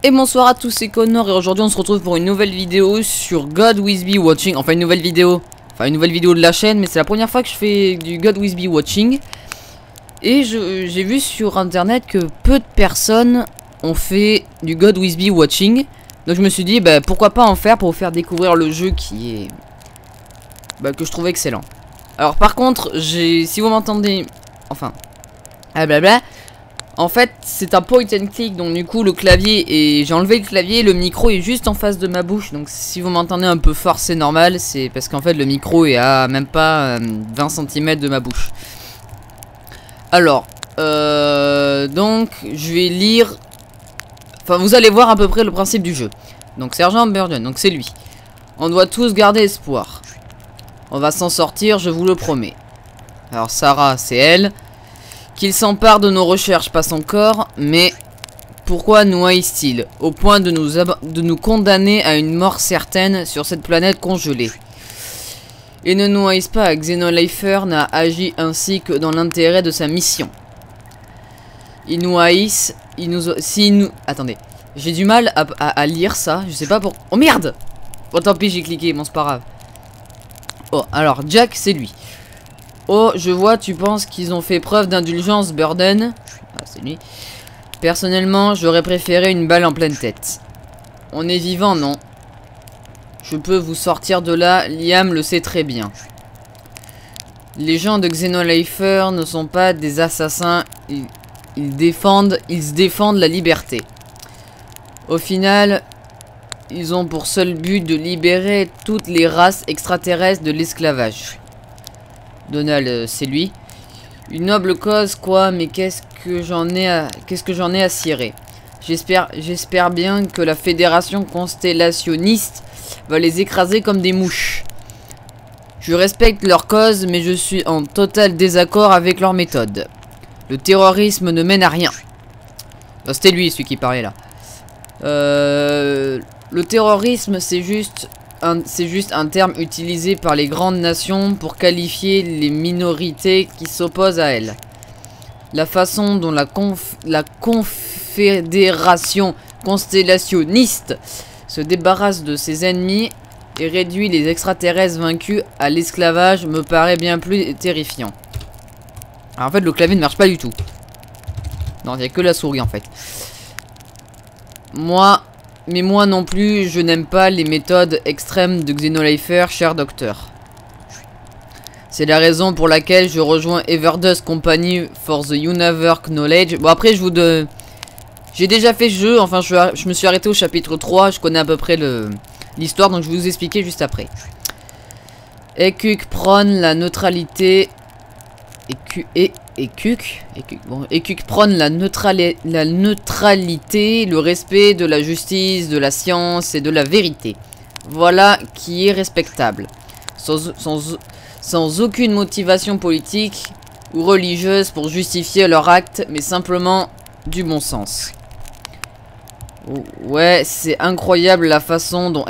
Et bonsoir à tous, c'est Connor et aujourd'hui on se retrouve pour une nouvelle vidéo sur God With Be Watching. Enfin une nouvelle vidéo de la chaîne, mais c'est la première fois que je fais du God With Be Watching. Et j'ai vu sur internet que peu de personnes ont fait du God With Be Watching. Donc je me suis dit pourquoi pas en faire pour vous faire découvrir le jeu qui est que je trouve excellent. Alors par contre, si vous m'entendez, enfin blabla. En fait, c'est un point and click, donc du coup le clavier et j'ai enlevé le clavier, le micro est juste en face de ma bouche. Donc si vous m'entendez un peu fort, c'est normal, c'est parce qu'en fait le micro est à même pas 20 cm de ma bouche. Alors, donc je vais lire. Enfin, vous allez voir à peu près le principe du jeu. Donc Sergent Burden, donc c'est lui. On doit tous garder espoir. On va s'en sortir, je vous le promets. Alors Sarah, c'est elle. Qu'il s'empare de nos recherches passe encore, mais pourquoi nous haïssent-ils au point de nous condamner à une mort certaine sur cette planète congelée? Et ne nous haïssent pas, Xenolifer n'a agi ainsi que dans l'intérêt de sa mission. Ils nous haïssent, attendez, j'ai du mal à lire ça, je sais pas pour... Oh merde! Oh tant pis, j'ai cliqué, bon c'est pas grave. Oh, alors Jack, c'est lui. Oh, je vois, tu penses qu'ils ont fait preuve d'indulgence, Burden. Ah, c'est lui. Personnellement, j'aurais préféré une balle en pleine tête. On est vivant, non? Je peux vous sortir de là, Liam le sait très bien. Les gens de Xenolifer ne sont pas des assassins, ils se défendent la liberté. Au final, ils ont pour seul but de libérer toutes les races extraterrestres de l'esclavage. Donald, c'est lui. Une noble cause, quoi, mais qu'est-ce que j'en ai à cirer? J'espère bien que la fédération constellationniste va les écraser comme des mouches. Je respecte leur cause, mais je suis en total désaccord avec leur méthode. Le terrorisme ne mène à rien. C'était lui, celui qui parlait là. Le terrorisme, c'est juste un terme utilisé par les grandes nations pour qualifier les minorités qui s'opposent à elles. La façon dont la confédération constellationniste se débarrasse de ses ennemis et réduit les extraterrestres vaincus à l'esclavage me paraît bien plus terrifiant. Alors en fait le clavier ne marche pas du tout. Non, il n'y a que la souris en fait. Mais moi non plus, je n'aime pas les méthodes extrêmes de Xenolifer, cher docteur. C'est la raison pour laquelle je rejoins Everdust Company for the Universe Knowledge. Bon après j'ai déjà fait ce jeu, enfin je me suis arrêté au chapitre 3, je connais à peu près l'histoire, donc je vais vous expliquer juste après. Ekuk prône la neutralité... Ekuk prône la neutralité, le respect de la justice, de la science et de la vérité. Voilà qui est respectable. Sans aucune motivation politique ou religieuse pour justifier leur acte, mais simplement du bon sens. Ouais, c'est incroyable la façon dont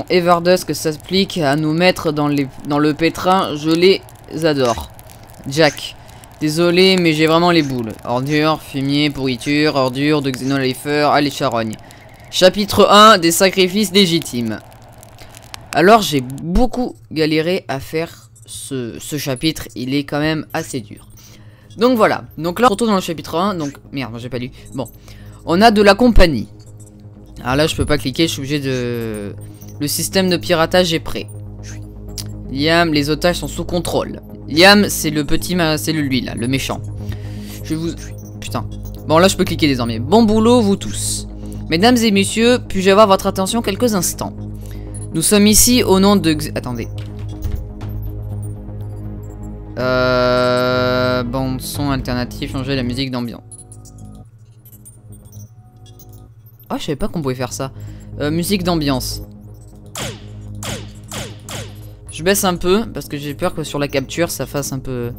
Everdusk s'applique à nous mettre dans le pétrin, je les adore. Jack, désolé mais j'ai vraiment les boules. Ordure, fumier, pourriture, ordure de Xenolifer, allez charogne. Chapitre 1, des sacrifices légitimes. Alors j'ai beaucoup galéré à faire ce chapitre, il est quand même assez dur. Donc voilà, donc là on retourne dans le chapitre 1, donc merde, j'ai pas lu. Bon, on a de la compagnie. Alors là je peux pas cliquer, je suis obligé de... Le système de piratage est prêt. Liam, les otages sont sous contrôle. Liam, c'est le petit, c'est lui là, le méchant. Je vous... Putain. Bon là je peux cliquer désormais. Bon boulot vous tous. Mesdames et messieurs, puis-je avoir votre attention quelques instants? Nous sommes ici au nom de... Attendez. Bande son alternatif, changer la musique d'ambiance. Oh je savais pas qu'on pouvait faire ça. Musique d'ambiance. Je baisse un peu parce que j'ai peur que sur la capture ça fasse un peu...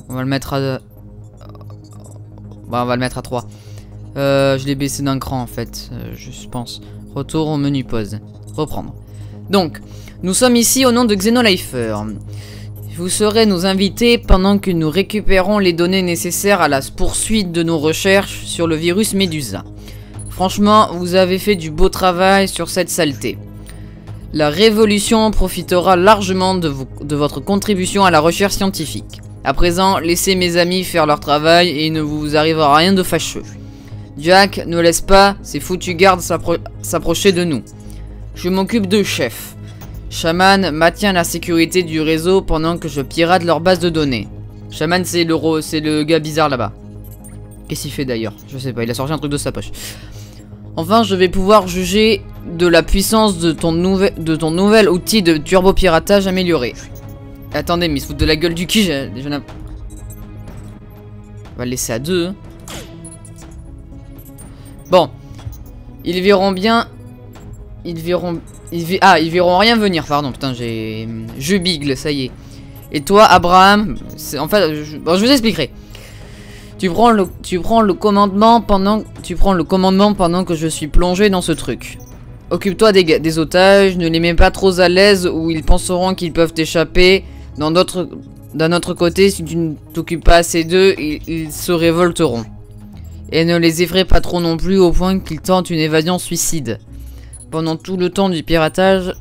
On va le mettre à... Bon, on va le mettre à 3. Je l'ai baissé d'un cran en fait, je pense. Retour au menu pause. Reprendre. Donc, nous sommes ici au nom de Xenolifer. Vous serez nos invités pendant que nous récupérons les données nécessaires à la poursuite de nos recherches sur le virus Medusa. Franchement, vous avez fait du beau travail sur cette saleté. La Révolution profitera largement de votre contribution à la recherche scientifique. À présent, laissez mes amis faire leur travail et il ne vous arrivera rien de fâcheux. Jack, ne laisse pas ces foutus gardes s'approcher de nous. Je m'occupe de chef. Shaman maintient la sécurité du réseau pendant que je pirate leur base de données. Shaman, c'est le gars bizarre là-bas. Qu'est-ce qu'il fait d'ailleurs? Je sais pas, il a sorti un truc de sa poche. Enfin, je vais pouvoir juger de la puissance de ton nouvel outil de turbo-piratage amélioré. Attendez, mais il se fout de la gueule du qui? On va le laisser à deux. Hein. Bon. Ils verront bien... Ils verront rien venir, pardon, putain, je bigle, ça y est. Et toi, Abraham, en fait, je vous expliquerai. Tu prends le commandement pendant que je suis plongé dans ce truc. Occupe-toi des otages, ne les mets pas trop à l'aise où ils penseront qu'ils peuvent t'échapper. D'un autre côté, si tu ne t'occupes pas assez d'eux, ils se révolteront. Et ne les effraie pas trop non plus au point qu'ils tentent une évasion suicide. Pendant tout le temps du piratage,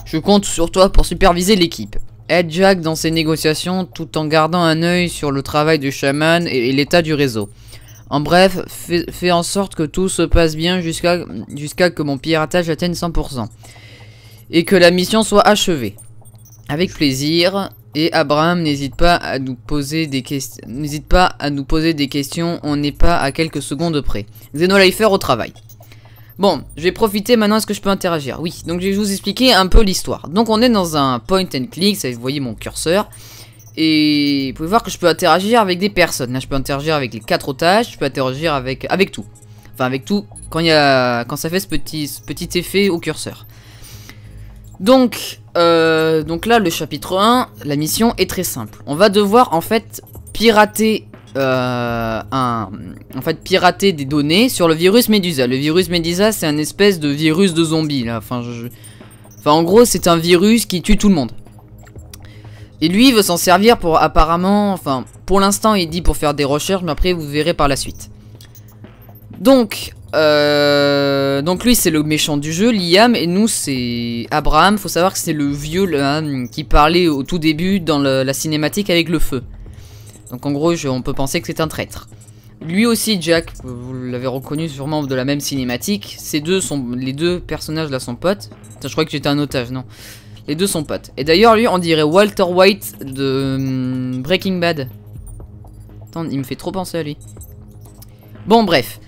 je compte sur toi pour superviser l'équipe. Aide Jack dans ses négociations tout en gardant un œil sur le travail du chaman et l'état du réseau. En bref, fais en sorte que tout se passe bien jusqu'à que mon piratage atteigne 100%. Et que la mission soit achevée. Avec plaisir. Et Abraham, n'hésite pas à nous poser des questions. On n'est pas à quelques secondes près. Xenolifer au travail. Bon, je vais profiter maintenant, est-ce que je peux interagir? Oui, donc je vais vous expliquer un peu l'histoire. Donc on est dans un point and click, ça, vous voyez mon curseur. Et vous pouvez voir que je peux interagir avec des personnes. Là je peux interagir avec les 4 otages, je peux interagir avec tout. Enfin avec tout, quand ça fait ce petit effet au curseur. Donc là le chapitre 1, la mission est très simple. On va devoir en fait pirater... pirater des données sur le virus Medusa. Le virus Medusa, c'est un espèce de virus de zombie là. Enfin, en gros, c'est un virus qui tue tout le monde. Et lui, il veut s'en servir pour apparemment, enfin, pour l'instant, il dit pour faire des recherches, mais après, vous verrez par la suite. Donc lui, c'est le méchant du jeu, Liam, et nous, c'est Abraham. Faut savoir que c'est le vieux là, qui parlait au tout début dans la cinématique avec le feu. Donc en gros, on peut penser que c'est un traître. Lui aussi, Jack, vous l'avez reconnu sûrement de la même cinématique. Les deux personnages là sont potes. Putain, je crois que j'étais un otage, non. Les deux sont potes. Et d'ailleurs, lui, on dirait Walter White de Breaking Bad. Attends, il me fait trop penser à lui. Bon, bref.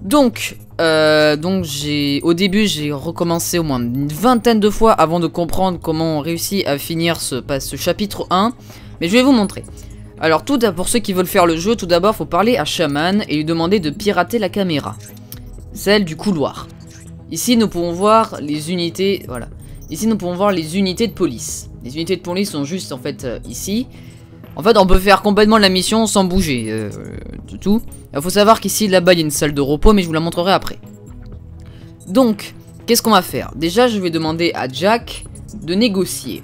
Donc au début, j'ai recommencé au moins une vingtaine de fois avant de comprendre comment on réussit à finir ce chapitre 1. Mais je vais vous montrer. Alors pour ceux qui veulent faire le jeu, tout d'abord faut parler à Shaman et lui demander de pirater la caméra. Celle du couloir. Ici nous pouvons voir les unités, voilà. Ici nous pouvons voir les unités de police. Les unités de police sont juste en fait ici. En fait on peut faire complètement la mission sans bouger du tout. Il faut savoir qu'ici là-bas il y a une salle de repos mais je vous la montrerai après. Donc qu'est-ce qu'on va faire? Déjà je vais demander à Jack de négocier.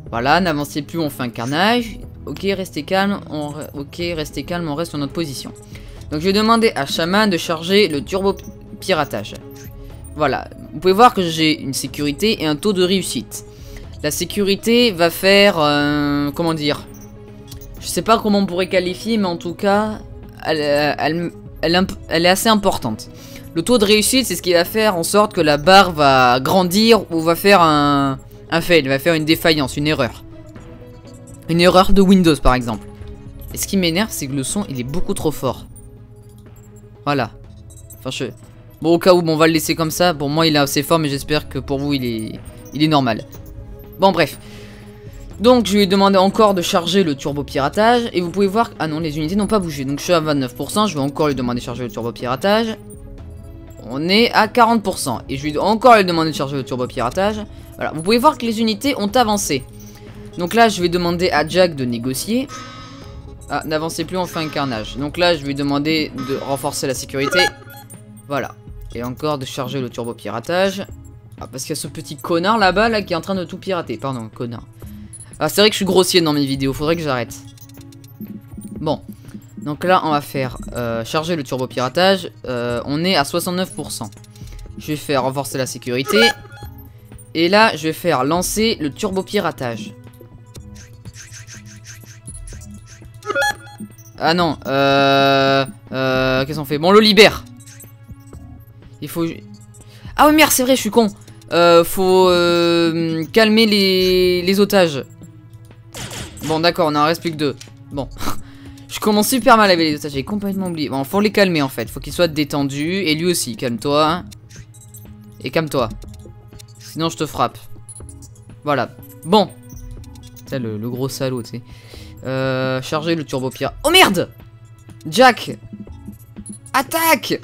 Voilà, n'avancez plus, on fait un carnage. Ok, restez calme, on reste sur notre position. Donc je vais demander à Shaman de charger le turbo-piratage. Voilà, vous pouvez voir que j'ai une sécurité et un taux de réussite. La sécurité va faire... comment dire? Je sais pas comment on pourrait qualifier, mais en tout cas, elle est assez importante. Le taux de réussite, c'est ce qui va faire en sorte que la barre va grandir ou va faire un fail, va faire une défaillance, une erreur. Une erreur de Windows par exemple. Et ce qui m'énerve, c'est que le son il est beaucoup trop fort. Voilà. Enfin bon, au cas où, bon, on va le laisser comme ça. Pour moi il est assez fort, mais j'espère que pour vous il est normal. Bon bref. Donc je lui ai demandé encore de charger le turbo piratage. Et vous pouvez voir, ah non, les unités n'ont pas bougé. Donc je suis à 29%, je vais encore lui demander de charger le turbo piratage. On est à 40%. Et je vais encore lui demander de charger le turbo piratage. Voilà, vous pouvez voir que les unités ont avancé. Donc là, je vais demander à Jack de négocier. Ah, n'avancez plus, on fait un carnage. Donc là, je vais demander de renforcer la sécurité. Voilà. Et encore de charger le turbo-piratage. Ah, parce qu'il y a ce petit connard là-bas, là, qui est en train de tout pirater. Pardon, connard. Ah, c'est vrai que je suis grossier dans mes vidéos, faudrait que j'arrête. Bon, donc là on va faire charger le turbo piratage. On est à 69%. Je vais faire renforcer la sécurité. Et là je vais faire lancer le turbo piratage. Ah non, qu'est-ce qu'on fait? Bon, on le libère. Il faut... Ah oui merde, c'est vrai, je suis con. Faut calmer les otages. Bon d'accord, on en reste plus que 2. Bon. Je commence super mal avec les otages, j'ai complètement oublié. Bon, faut les calmer en fait, faut qu'ils soient détendus. Et lui aussi, calme-toi. Et calme-toi. Sinon je te frappe. Voilà. Bon. C'est le gros salaud, tu sais. Charger le turbo pirate. Oh merde! Jack! Attaque!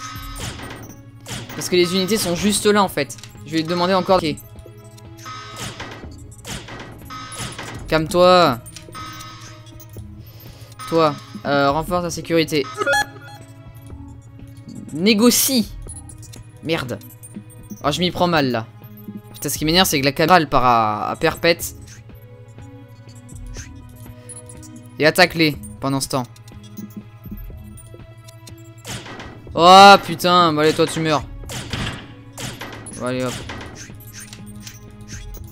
Parce que les unités sont juste là en fait. Je vais lui demander encore. Ok. Calme-toi. Toi, renforce la sécurité. Négocie. Merde. Oh, je m'y prends mal là. Putain, ce qui m'énerve, c'est que la caméra elle part à perpète. Et attaque-les pendant ce temps. Oh putain, bon, allez, toi tu meurs. Bon, allez hop.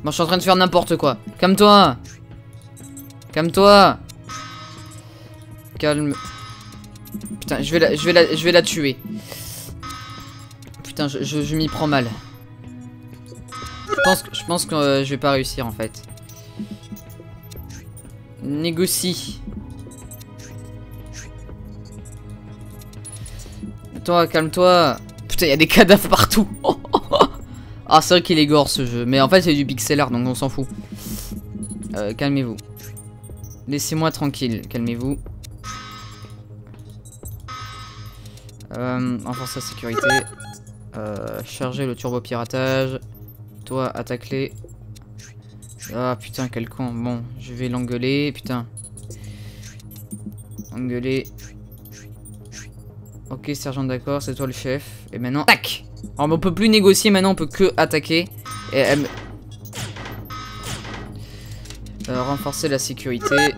Bon, je suis en train de faire n'importe quoi. Calme-toi. Calme-toi. Calme. Putain, je vais la tuer. Putain, je m'y prends mal. Je pense que je vais pas réussir en fait. Négocie. Toi, calme-toi. Putain, il y a des cadavres partout. Ah, c'est vrai qu'il est gore ce jeu. Mais en fait, c'est du pixel art, donc on s'en fout. Calmez-vous. Laissez-moi tranquille. Calmez-vous. Renforce la sécurité. Charger le turbo piratage. Toi, attaque-les. Ah putain, quel con. Bon, je vais l'engueuler. Putain. Engueuler. Ok, sergent, d'accord, c'est toi le chef. Et maintenant, tac. Alors, on peut plus négocier maintenant, on peut que attaquer. Et renforcer la sécurité.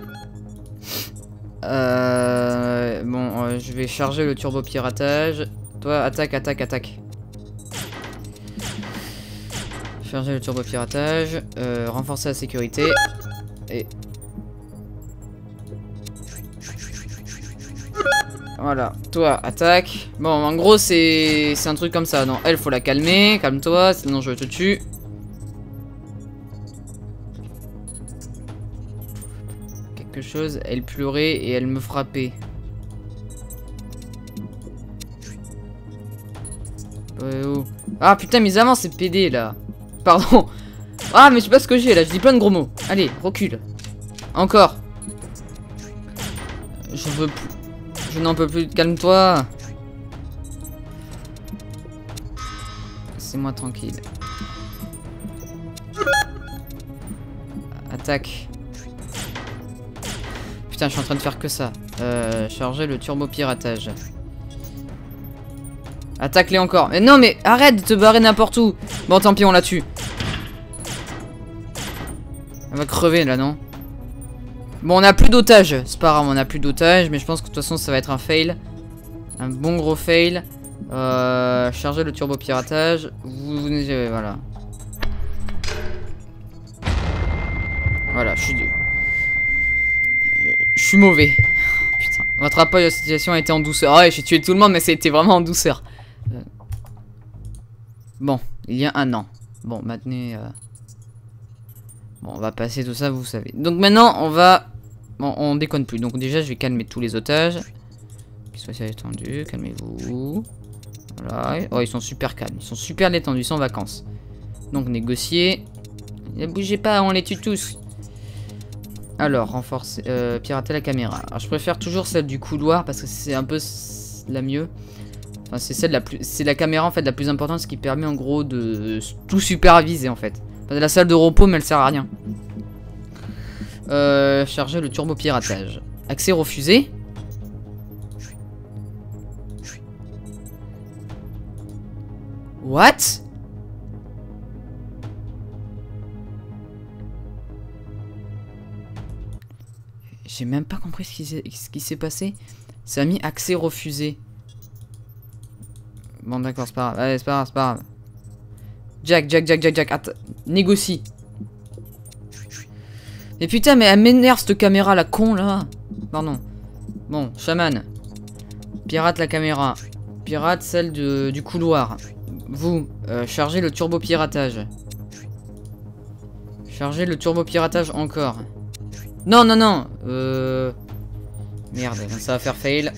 Bon, je vais charger le turbo piratage. Toi, attaque, attaque, attaque. Charger le turbo piratage. Renforcer la sécurité. Et... Voilà, toi, attaque. Bon, en gros, c'est un truc comme ça. Non, elle, faut la calmer. Calme-toi, sinon je te tue. Quelque chose, elle pleurait et elle me frappait. Oh. Ah putain, mais avant, c'est PD là. Pardon. Ah, mais je sais pas ce que j'ai là. Je dis plein de gros mots. Allez, recule. Encore. Je veux plus. Je n'en peux plus, calme-toi. Laissez-moi tranquille. Attaque. Putain, je suis en train de faire que ça. Charger le turbo piratage. Attaque-les encore. Mais non, mais arrête de te barrer n'importe où. Bon, tant pis, on la tue. Elle va crever là, non? Bon, on a plus d'otages. C'est pas grave, on a plus d'otages. Mais je pense que de toute façon, ça va être un fail. Un bon gros fail. Charger le turbo piratage. Voilà. Voilà, je suis mauvais. Putain. Votre rapport de situation a été en douceur. Ah ouais, j'ai tué tout le monde, mais ça a été vraiment en douceur. Bon, il y a un an. Bon, maintenant... Bon, on va passer tout ça, vous savez. Donc maintenant, on va... Bon, on déconne plus. Donc déjà, je vais calmer tous les otages. Qu'ils soient détendus, calmez-vous. Voilà. Oh, ils sont super calmes. Ils sont super détendus, ils sont en vacances. Donc négocier. Ne bougez pas, on les tue tous. Alors, renforcer... pirater la caméra. Alors, je préfère toujours celle du couloir parce que c'est un peu la mieux. Enfin, c'est celle la plus... C'est la caméra, en fait, la plus importante, ce qui permet, en gros, de tout superviser, en fait. La salle de repos, mais elle sert à rien. Charger le turbo piratage. Accès refusé. What? J'ai même pas compris ce qui s'est passé. Ça a mis accès refusé. Bon d'accord, c'est pas grave. Allez, c'est pas grave. Jack. Négocie. Mais putain, mais elle m'énerve cette caméra, la con là. Pardon. Bon, chaman. Pirate la caméra. Pirate celle du couloir. Vous, chargez le turbo piratage. Chargez le turbo piratage encore. Non. Merde, ça va faire fail.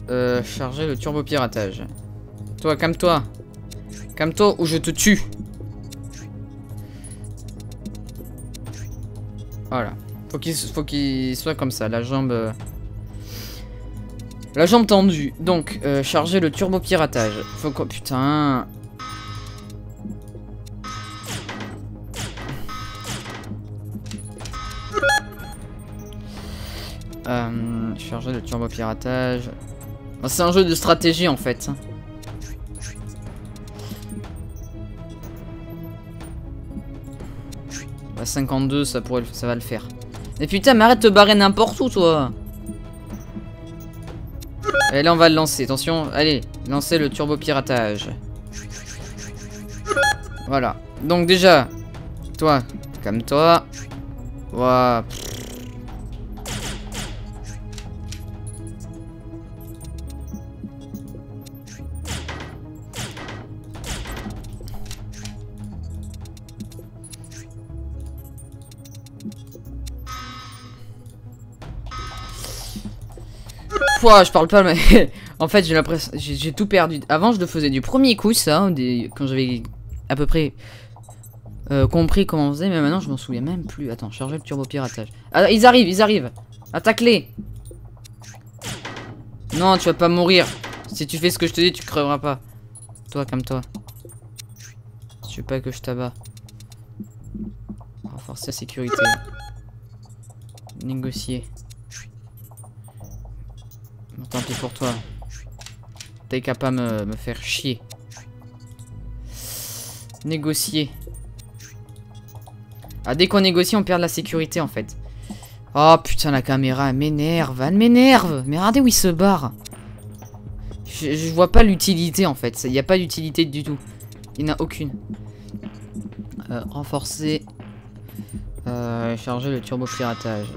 Chargez le turbo piratage. Toi, calme-toi. Calme-toi ou je te tue. Voilà. Faut qu'il soit comme ça, la jambe tendue. Donc, charger le turbo piratage. Faut quoi, putain. Charger le turbo piratage. Bon, c'est un jeu de stratégie en fait. Bah, 52, ça va le faire. Mais putain, mais arrête de te barrer n'importe où, toi. Et là, on va le lancer. Attention, allez, lancez le turbo piratage. Voilà. Donc déjà, toi, calme-toi. Voilà. Pouah, je parle pas, mais en fait j'ai l'impression, j'ai tout perdu. Avant je le faisais du premier coup ça, quand j'avais à peu près compris comment on faisait, mais maintenant je m'en souviens même plus. Attends, charger le turbo piratage. Ah, ils arrivent. Attaque-les. Non, tu vas pas mourir. Si tu fais ce que je te dis, tu creveras pas. Toi, calme-toi. Je veux pas que je t'abats. Renforcer la sécurité. Négocier. Bon, tant pis pour toi. T'es capable de me faire chier. Négocier. Ah, dès qu'on négocie, on perd la sécurité en fait. Oh putain, la caméra, elle m'énerve. Mais regardez où il se barre. Je vois pas l'utilité en fait. Il n'y a pas d'utilité du tout. Il n'y en a aucune. Renforcer. Charger le turbo piratage.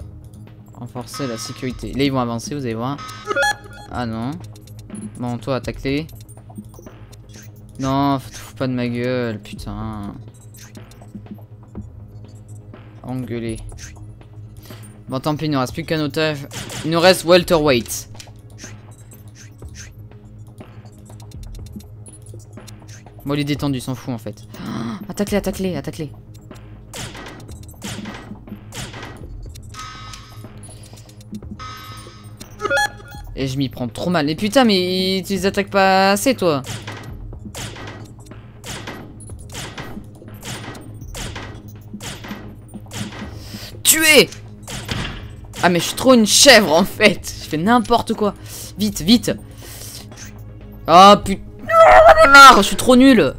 Renforcer la sécurité. Là, ils vont avancer, vous allez voir. Ah non. Bon, toi, attaque-les. Non, fous pas de ma gueule, putain. Engueuler. Bon, tant pis, il ne reste plus qu'un otage. Il nous reste Walter Waite. Bon, il est détendu, il s'en fout en fait. Attaque-les. Et je m'y prends trop mal. Mais putain, mais tu les attaques pas assez, toi. Tuer! Ah, mais je suis trop une chèvre, en fait. Je fais n'importe quoi. Vite. Oh, putain. J'en ai marre, je suis trop nul.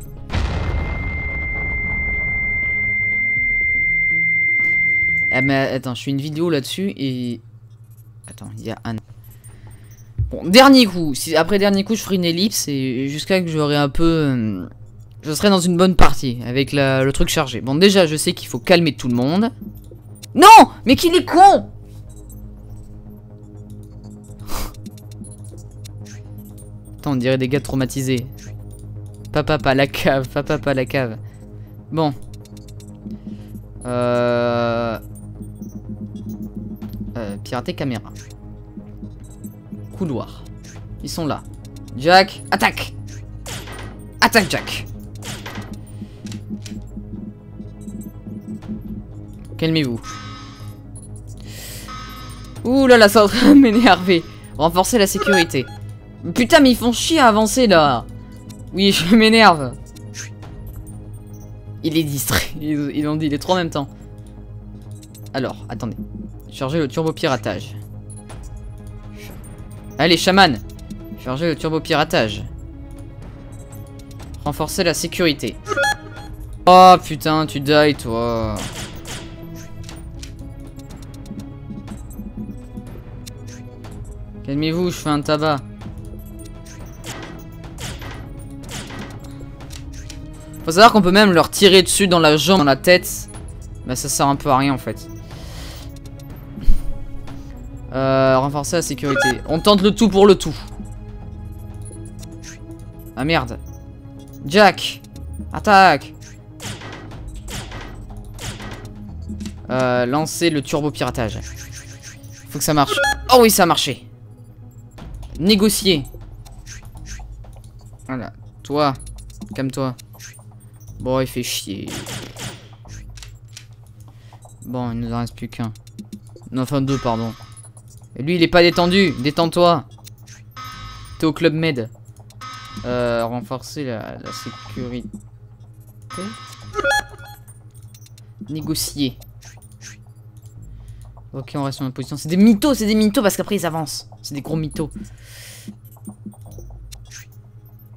Ah, mais attends, je fais une vidéo là-dessus et... Attends, il y a un... Bon, dernier coup. Après dernier coup, je ferai une ellipse et jusqu'à que j'aurai un peu... je serai dans une bonne partie avec le truc chargé. Bon, déjà, je sais qu'il faut calmer tout le monde. Non! Mais qu'il est con! Attends, on dirait des gars traumatisés. Papa, pas la cave. Bon. Pirater caméra. Couloir. Ils sont là. Jack, attaque! Attaque, Jack! Calmez-vous. Ouh là là, ça va m'énerver. Renforcer la sécurité. Putain, mais ils font chier à avancer là. Oui, je m'énerve. Il est distrait. Ils ont dit les trois en même temps. Alors, attendez. Charger le turbo piratage. Allez, chaman. Charger le turbo piratage. Renforcer la sécurité. Oh putain, tu die toi. Calmez-vous, je fais un tabac. Faut savoir qu'on peut même leur tirer dessus dans la jambe, dans la tête. Mais ça sert un peu à rien en fait. Renforcer la sécurité. On tente le tout pour le tout. Ah merde. Jack. Attaque. Lancer le turbo piratage. Faut que ça marche. Oh oui, ça a marché. Négocier. Voilà. Toi. Calme-toi. Bon, il fait chier. Bon, il nous en reste plus qu'un. Non, enfin deux, pardon. Et lui, il est pas détendu. Détends-toi. T'es au Club Med. Renforcer la sécurité. Négocier. Ok, on reste en position. C'est des mythos parce qu'après ils avancent. C'est des gros mythos.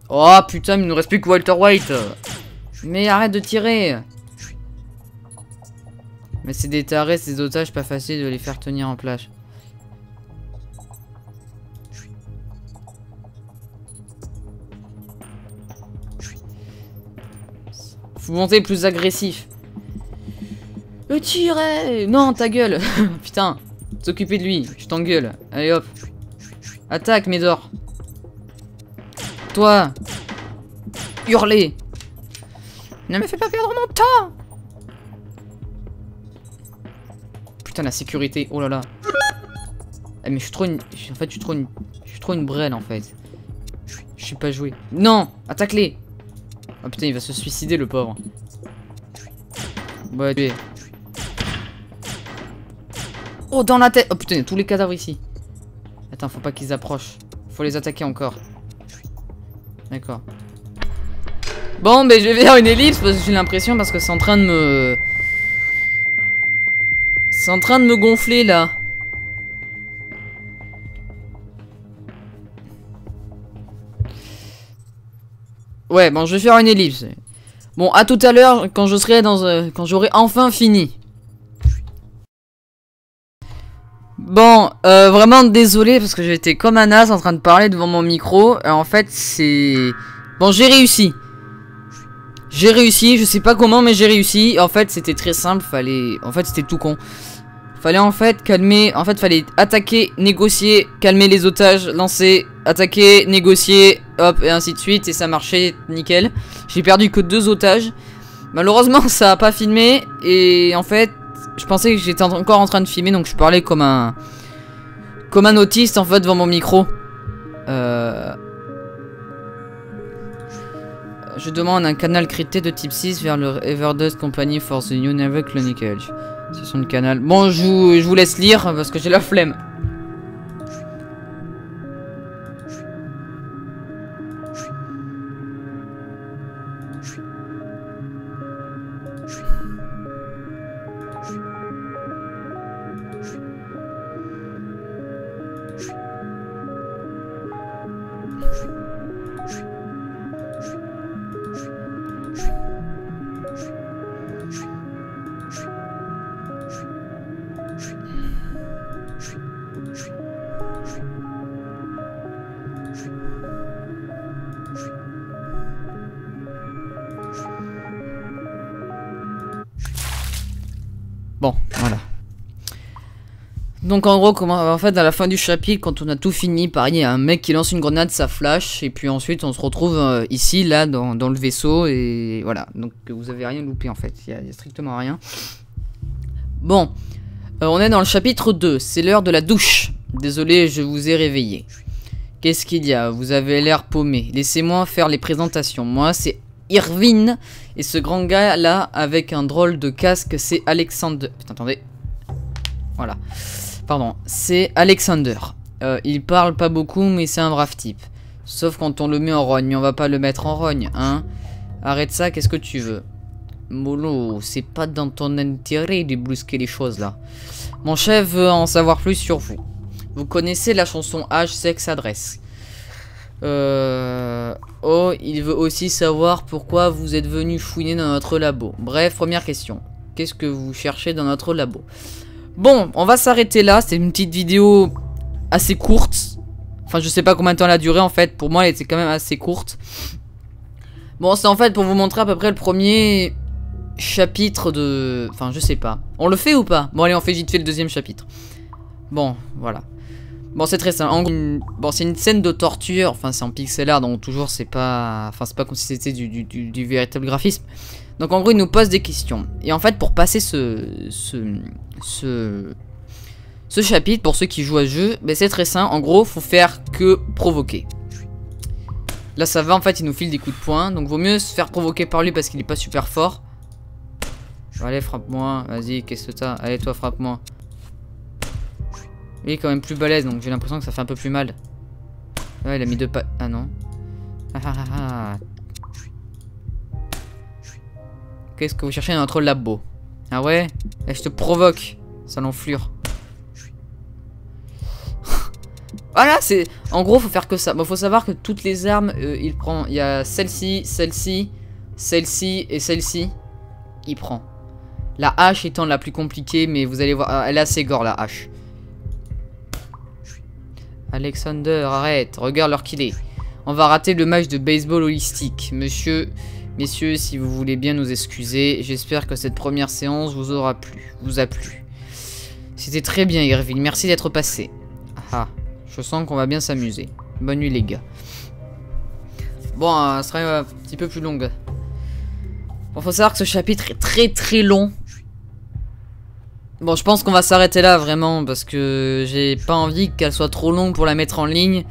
Oh putain, mais il nous reste plus que Walter White. Mais arrête de tirer. Mais c'est des tarés, ces otages, pas facile de les faire tenir en place. Faut monter plus agressif. Le tirer. Non, ta gueule. Putain, s'occuper de lui, je t'engueule. Allez hop. Attaque, Médor. Toi. Hurler. Ne me fais pas perdre mon temps. Putain, la sécurité. Oh là là. Eh, mais je suis trop une... En fait, je suis trop une brêle, en fait. Je suis pas joué. Non. Attaque-les. Oh putain, il va se suicider, le pauvre. Ouais, tuer. Oh, dans la tête. Oh putain, il y a tous les cadavres ici. Attends, faut pas qu'ils approchent. Faut les attaquer encore. D'accord. Bon, ben je vais faire une ellipse parce que j'ai l'impression parce que c'est en train de me... C'est en train de me gonfler là. Ouais, bon, je vais faire une ellipse. Bon, à tout à l'heure quand je serai dans... quand j'aurai enfin fini. Bon, vraiment désolé parce que j'étais comme un as en train de parler devant mon micro. En fait, c'est... Bon, j'ai réussi. J'ai réussi, je sais pas comment, mais j'ai réussi. En fait, c'était très simple, fallait... En fait, c'était tout con. Fallait en fait calmer... En fait, fallait attaquer, négocier, calmer les otages, lancer, attaquer, négocier, hop, et ainsi de suite. Et ça marchait nickel. J'ai perdu que 2 otages. Malheureusement, ça a pas filmé. Et en fait... Je pensais que j'étais encore en train de filmer, donc je parlais comme un autiste en fait devant mon micro. Je demande un canal crypté de type 6 vers le Everdust Company for the New Naval Chronicle. C'est son canal. Bon, je vous laisse lire parce que j'ai la flemme. Bon, voilà. Donc en gros, en fait, à la fin du chapitre, quand on a tout fini, pareil, il y a un mec qui lance une grenade, ça flash, et puis ensuite on se retrouve ici, là, dans le vaisseau, et voilà. Donc vous avez rien loupé en fait, il y a strictement rien. Bon, on est dans le chapitre 2, c'est l'heure de la douche. Désolé, je vous ai réveillé. Qu'est-ce qu'il y a? Vous avez l'air paumé. Laissez-moi faire les présentations. Moi, c'est Irvine, et ce grand gars là, avec un drôle de casque, c'est Alexander. Putain, attendez. Voilà. Pardon, c'est Alexander. Il parle pas beaucoup, mais c'est un brave type. Sauf quand on le met en rogne, mais on va pas le mettre en rogne, hein. Arrête ça, qu'est-ce que tu veux? Molo, c'est pas dans ton intérêt de brusquer les choses là. Mon chef veut en savoir plus sur vous. Vous connaissez la chanson H, sexe, adresse. Oh, il veut aussi savoir pourquoi vous êtes venu fouiner dans notre labo. Bref, première question. Qu'est-ce que vous cherchez dans notre labo? Bon, on va s'arrêter là. C'est une petite vidéo assez courte. Enfin, je sais pas combien de temps elle a duré en fait. Pour moi, elle était quand même assez courte. Bon, c'est en fait pour vous montrer à peu près le premier chapitre de... Enfin, je sais pas. On le fait ou pas? Bon, allez, on fait vite fait le deuxième chapitre. Bon, voilà. Bon, c'est très simple. Bon, c'est une scène de torture. Enfin, c'est en pixel art, donc toujours, c'est pas... Enfin, c'est pas comme si c'était du véritable graphisme. Donc, en gros, il nous pose des questions. Et en fait, pour passer ce chapitre, pour ceux qui jouent à ce jeu, ben, c'est très simple. En gros, faut faire que provoquer. Là, ça va. En fait, il nous file des coups de poing. Donc, vaut mieux se faire provoquer par lui parce qu'il est pas super fort. Allez, frappe-moi. Vas-y, qu'est-ce que t'as? Allez, toi, frappe-moi. Il est quand même plus balèze, donc j'ai l'impression que ça fait un peu plus mal. Ouais, il a mis deux pas... Ah non. Qu'est-ce que vous cherchez dans notre labo? Ah ouais? Eh, je te provoque, salonflure. Voilà, c'est... En gros, faut faire que ça. Bon, faut savoir que toutes les armes, il prend... Il y a celle-ci, celle-ci, celle-ci et celle-ci. Il prend. La hache étant la plus compliquée, mais vous allez voir, elle est assez gore la hache. Alexander, arrête, regarde l'heure qu'il est. On va rater le match de baseball holistique. Messieurs, si vous voulez bien nous excuser, j'espère que cette première séance vous a plu. C'était très bien, Irvine, merci d'être passé. Ah, je sens qu'on va bien s'amuser. Bonne nuit, les gars. Bon, ça sera un petit peu plus longue. Bon, faut savoir que ce chapitre est très très long. Bon, je pense qu'on va s'arrêter là vraiment parce que j'ai pas envie qu'elle soit trop longue pour la mettre en ligne.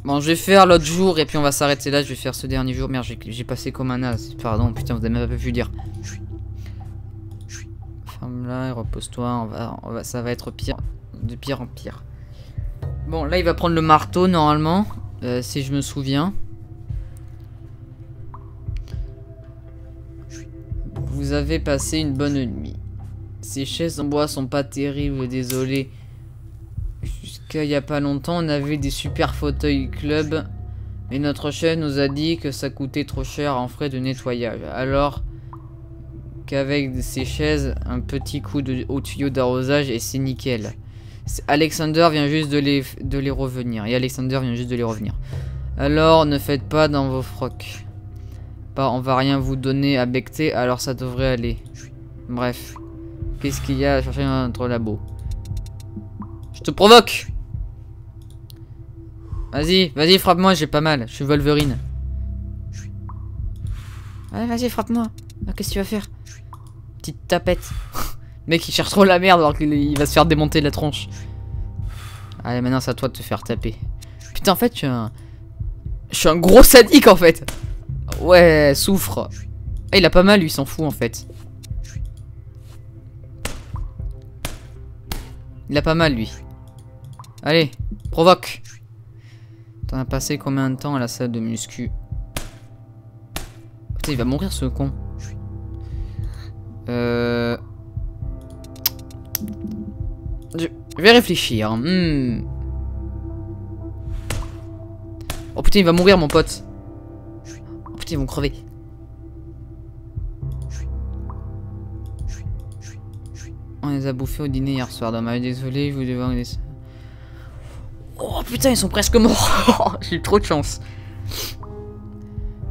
Bon, je vais faire l'autre jour et puis on va s'arrêter là. Je vais faire ce dernier jour. Merde, j'ai passé comme un as. Pardon, putain, vous avez même pas pu dire. Ferme là et repose-toi. Ça va être pire, de pire en pire. Bon, là, il va prendre le marteau normalement, si je me souviens. Vous avez passé une bonne nuit. Ces chaises en bois sont pas terribles, désolé. Jusqu'à il y a pas longtemps, on avait des super fauteuils club. Mais notre chef nous a dit que ça coûtait trop cher en frais de nettoyage. Alors qu'avec ces chaises, un petit coup au tuyau d'arrosage et c'est nickel. Alexander vient juste de les revenir. Et Alexander vient juste de les revenir. Alors ne faites pas dans vos frocs. Bah, on va rien vous donner à becter, alors ça devrait aller. Bref. Qu'est-ce qu'il y a à chercher dans notre labo? Je te provoque! Vas-y, vas-y, frappe-moi, j'ai pas mal. Je suis Wolverine. Allez, vas-y, frappe-moi. Ah, qu'est-ce que tu vas faire? Petite tapette. Le mec, il cherche trop la merde alors qu'il va se faire démonter la tronche. Allez, maintenant, c'est à toi de te faire taper. Putain, en fait, je suis un gros sadique, en fait. Ouais, souffre. Ah, il a pas mal, lui, il s'en fout, en fait. Il a pas mal, lui. Allez, provoque. T'en as passé combien de temps à la salle de muscu? Putain, il va mourir, ce con. Je vais réfléchir. Oh putain, il va mourir, mon pote. Oh putain, ils vont crever. On les a bouffés au dîner hier soir. Dommage, désolé, je vous devais des... Oh putain, ils sont presque morts. J'ai eu trop de chance.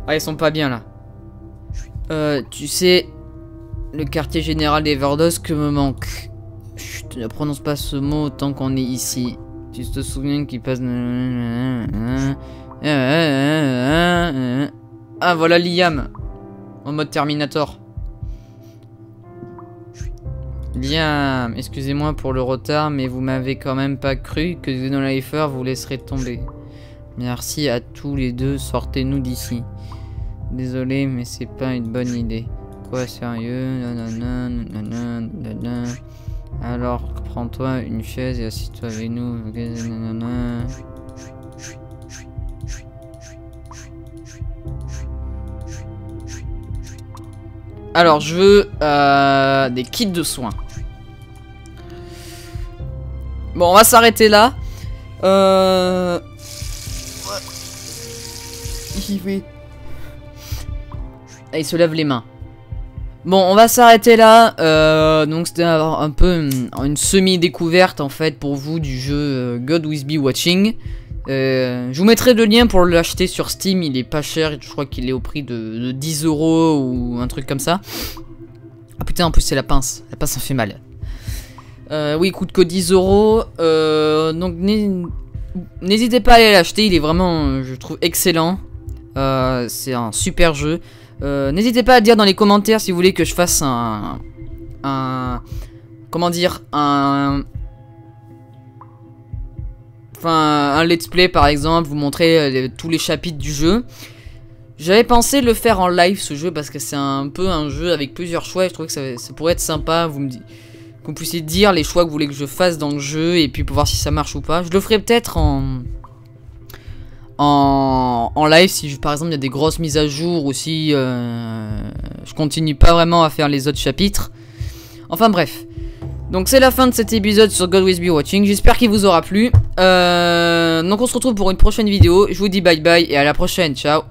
Ah, ils sont pas bien là. Tu sais, le quartier général d'Everdose que me manque. Chut, ne prononce pas ce mot tant qu'on est ici. Tu te souviens qu'il passe... Ah, voilà Liam. En mode Terminator. Liam, excusez-moi pour le retard, mais vous m'avez quand même pas cru que Xenolifer vous laisserait tomber. Merci à tous les deux, sortez-nous d'ici. Désolé, mais c'est pas une bonne idée. Quoi, sérieux? Nanana, nanana, nanana. Alors, prends-toi une chaise et assis-toi avec nous. Nanana. Alors, je veux des kits de soins. Bon, on va s'arrêter là. kiffé. Ah, il se lève les mains. Bon, on va s'arrêter là. Donc c'était un peu une semi-découverte en fait pour vous du jeu God With Be Watching. Je vous mettrai le lien pour l'acheter sur Steam, il est pas cher, je crois qu'il est au prix de 10 € ou un truc comme ça. Ah putain, en plus c'est la pince ça fait mal. Oui, il coûte que 10 €. Donc n'hésitez pas à aller l'acheter, il est vraiment, je trouve, excellent. C'est un super jeu. N'hésitez pas à dire dans les commentaires si vous voulez que je fasse comment dire, un let's play par exemple, vous montrer tous les chapitres du jeu. J'avais pensé le faire en live ce jeu parce que c'est un peu un jeu avec plusieurs choix et je trouvais que ça pourrait être sympa. Que vous puissiez dire les choix que vous voulez que je fasse dans le jeu et puis pour voir si ça marche ou pas. Je le ferai peut-être en live si par exemple il y a des grosses mises à jour ou si je continue pas vraiment à faire les autres chapitres. Enfin bref. Donc c'est la fin de cet épisode sur God With Be Watching. J'espère qu'il vous aura plu. Donc on se retrouve pour une prochaine vidéo. Je vous dis bye bye et à la prochaine. Ciao.